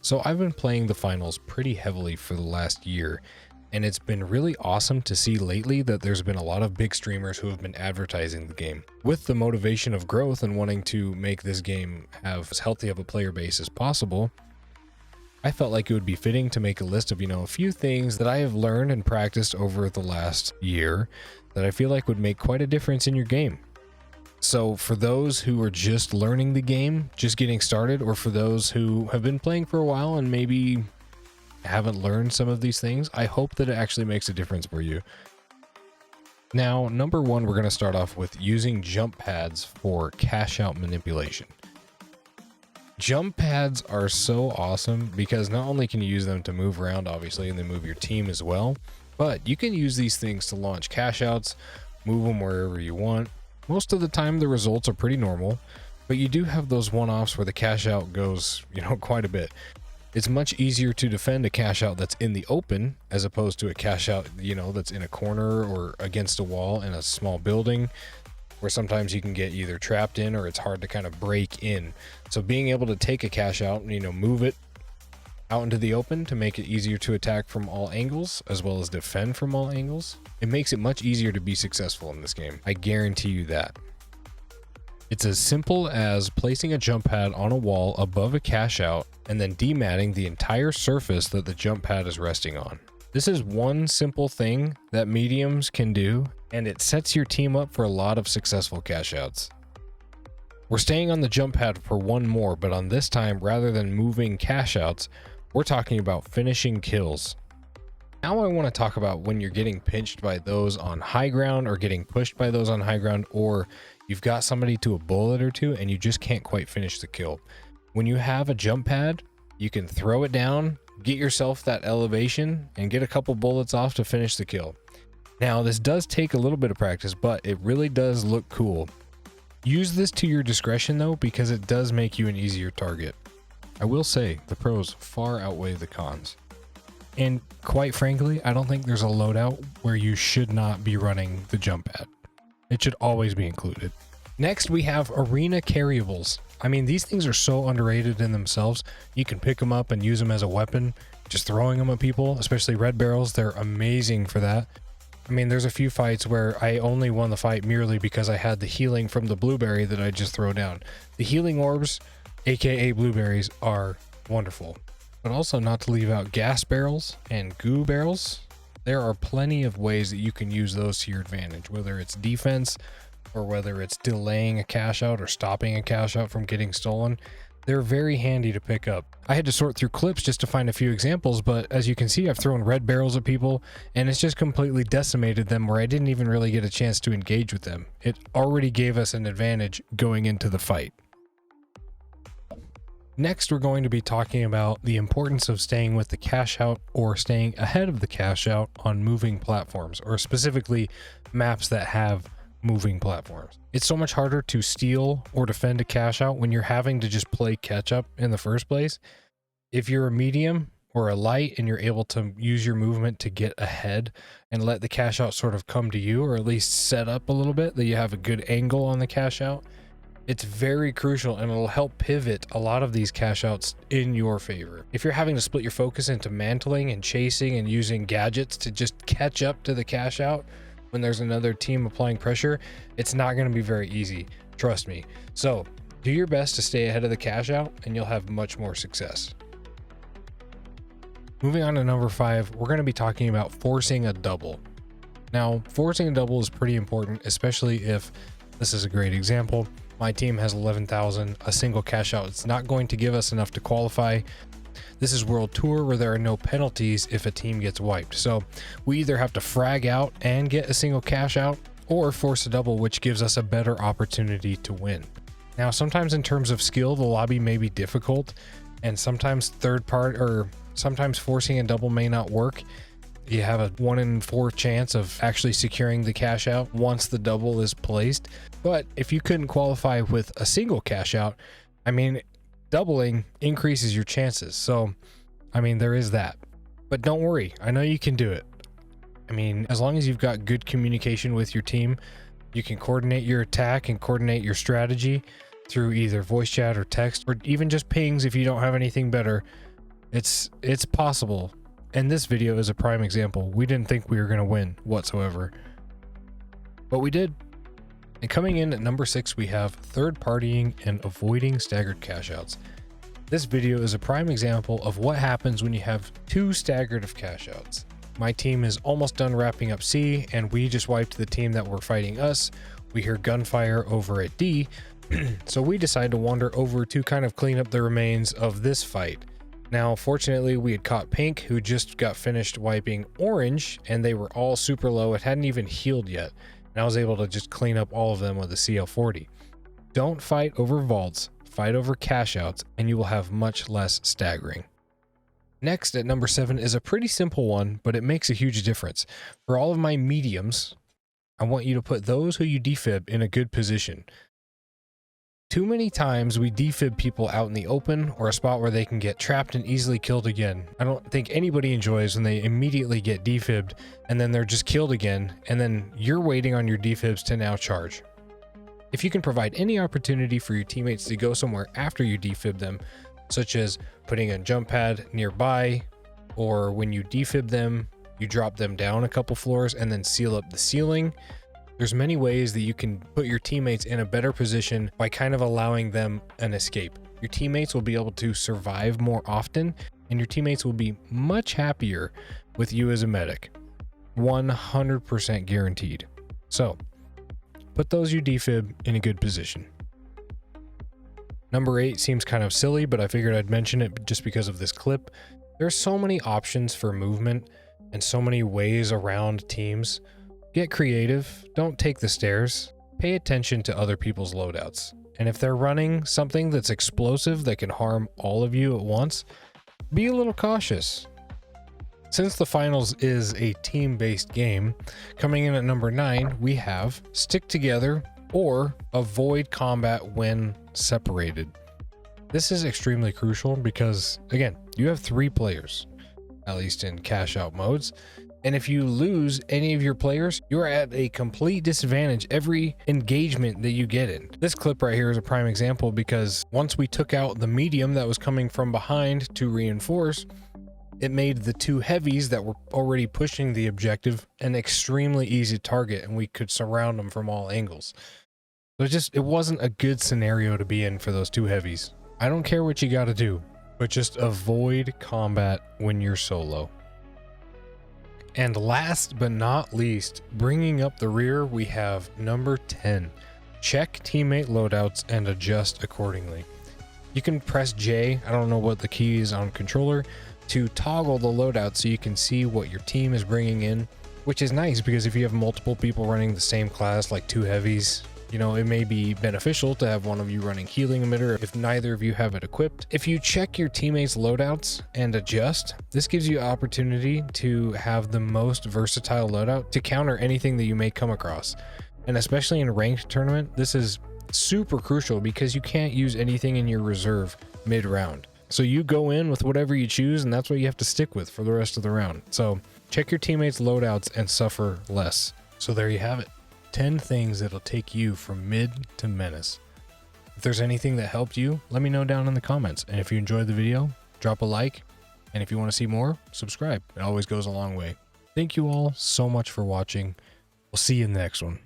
So I've been playing the finals pretty heavily for the last year, and it's been really awesome to see lately that there's been a lot of big streamers who have been advertising the game. With the motivation of growth and wanting to make this game have as healthy of a player base as possible, I felt like it would be fitting to make a list of, a few things that I have learned and practiced over the last year that I feel like would make quite a difference in your game. So for those who are just learning the game, just getting started, or for those who have been playing for a while and maybe haven't learned some of these things, I hope that it actually makes a difference for you. Now, number one, we're going to start off with using jump pads for cash out manipulation. Jump pads are so awesome because not only can you use them to move around, obviously, and then move your team as well, but you can use these things to launch cash outs, move them wherever you want. Most of the time the results are pretty normal, but you do have those one-offs where the cash out goes, quite a bit. It's much easier to defend a cash out that's in the open as opposed to a cash out, that's in a corner or against a wall in a small building, where sometimes you can get either trapped in or it's hard to kind of break in. So being able to take a cash out, move it out into the open to make it easier to attack from all angles as well as defend from all angles, it makes it much easier to be successful in this game. I guarantee you that. It's as simple as placing a jump pad on a wall above a cash out and then dematting the entire surface that the jump pad is resting on. This is one simple thing that mediums can do, and it sets your team up for a lot of successful cash outs. We're staying on the jump pad for one more, but on this time, rather than moving cash outs, we're talking about finishing kills. Now I want to talk about when you're getting pinched by those on high ground or getting pushed by those on high ground, or you've got somebody to a bullet or two and you just can't quite finish the kill. When you have a jump pad, you can throw it down, get yourself that elevation, and get a couple bullets off to finish the kill. Now this does take a little bit of practice, but it really does look cool. Use this to your discretion though, because it does make you an easier target. I will say the pros far outweigh the cons. And quite frankly, I don't think there's a loadout where you should not be running the jump pad. It should always be included. Next, we have arena carriables. I mean, these things are so underrated in themselves. You can pick them up and use them as a weapon, just throwing them at people, especially red barrels. They're amazing for that. I mean, there's a few fights where I only won the fight merely because I had the healing from the blueberry that I just throw down. The healing orbs, aka blueberries, are wonderful. But also not to leave out gas barrels and goo barrels. There are plenty of ways that you can use those to your advantage, whether it's defense or whether it's delaying a cash out or stopping a cash out from getting stolen. They're very handy to pick up. I had to sort through clips just to find a few examples, but as you can see, I've thrown red barrels at people and it's just completely decimated them where I didn't even really get a chance to engage with them. It already gave us an advantage going into the fight. Next, we're going to be talking about the importance of staying with the cash out or staying ahead of the cash out on moving platforms, or specifically maps that have moving platforms. It's so much harder to steal or defend a cash out when you're having to just play catch up in the first place. If you're a medium or a light and you're able to use your movement to get ahead and let the cash out sort of come to you, or at least set up a little bit that you have a good angle on the cash out, it's very crucial and it'll help pivot a lot of these cash outs in your favor. If you're having to split your focus into mantling and chasing and using gadgets to just catch up to the cash out when there's another team applying pressure, it's not going to be very easy. Trust me. So do your best to stay ahead of the cash out and you'll have much more success. Moving on to number 5, we're going to be talking about forcing a double. Now, forcing a double is pretty important, especially if this is a great example. My team has 11,000, a single cash out. It's not going to give us enough to qualify. This is World Tour where there are no penalties if a team gets wiped. So we either have to frag out and get a single cash out or force a double, which gives us a better opportunity to win. Now, sometimes in terms of skill, the lobby may be difficult and sometimes sometimes forcing a double may not work. You have a 1 in 4 chance of actually securing the cash out once the double is placed. But if you couldn't qualify with a single cash out, I mean, doubling increases your chances. So, I mean, there is that. But don't worry, I know you can do it. I mean, as long as you've got good communication with your team, you can coordinate your attack and coordinate your strategy through either voice chat or text, or even just pings if you don't have anything better. It's possible. And this video is a prime example. We didn't think we were going to win whatsoever, but we did. And coming in at number 6, we have third partying and avoiding staggered cashouts. This video is a prime example of what happens when you have 2 staggered of cashouts. My team is almost done wrapping up C, and we just wiped the team that were fighting us. We hear gunfire over at D, so we decide to wander over to kind of clean up the remains of this fight. Now, fortunately, we had caught Pink, who just got finished wiping Orange, and they were all super low. It hadn't even healed yet, and I was able to just clean up all of them with a CL40. Don't fight over vaults, fight over cashouts, and you will have much less staggering. Next, at number 7, is a pretty simple one, but it makes a huge difference. For all of my mediums, I want you to put those who you defib in a good position. Too many times we defib people out in the open or a spot where they can get trapped and easily killed again. I don't think anybody enjoys when they immediately get defibbed and then they're just killed again, and then you're waiting on your defibs to now charge. If you can provide any opportunity for your teammates to go somewhere after you defib them, such as putting a jump pad nearby, or when you defib them, you drop them down a couple floors and then seal up the ceiling. There's many ways that you can put your teammates in a better position by kind of allowing them an escape. Your teammates will be able to survive more often, and your teammates will be much happier with you as a medic. 100% guaranteed. So, put those you defib in a good position. Number 8 seems kind of silly, but I figured I'd mention it just because of this clip. There's so many options for movement and so many ways around teams. Get creative, don't take the stairs, pay attention to other people's loadouts. And if they're running something that's explosive that can harm all of you at once, be a little cautious. Since the finals is a team-based game, coming in at number 9, we have stick together or avoid combat when separated. This is extremely crucial because, again, you have 3 players, at least in cash out modes. And if you lose any of your players, you're at a complete disadvantage every engagement that you get in. This clip right here is a prime example because once we took out the medium that was coming from behind to reinforce, it made the 2 heavies that were already pushing the objective an extremely easy target, and we could surround them from all angles. So it wasn't a good scenario to be in for those 2 heavies. I don't care what you got to do, but just avoid combat when you're solo. And last but not least, bringing up the rear, we have number 10. Check teammate loadouts and adjust accordingly. You can press J, I don't know what the key is on controller, to toggle the loadout so you can see what your team is bringing in, which is nice because if you have multiple people running the same class, like 2 heavies, you know, it may be beneficial to have one of you running healing emitter if neither of you have it equipped. If you check your teammates' loadouts and adjust, this gives you opportunity to have the most versatile loadout to counter anything that you may come across. And especially in a ranked tournament, this is super crucial because you can't use anything in your reserve mid-round. So you go in with whatever you choose, and that's what you have to stick with for the rest of the round. So check your teammates' loadouts and suffer less. So there you have it. 10 things that'll take you from mid to menace. If there's anything that helped you, let me know down in the comments. And if you enjoyed the video, drop a like. And if you want to see more, subscribe. It always goes a long way. Thank you all so much for watching. We'll see you in the next one.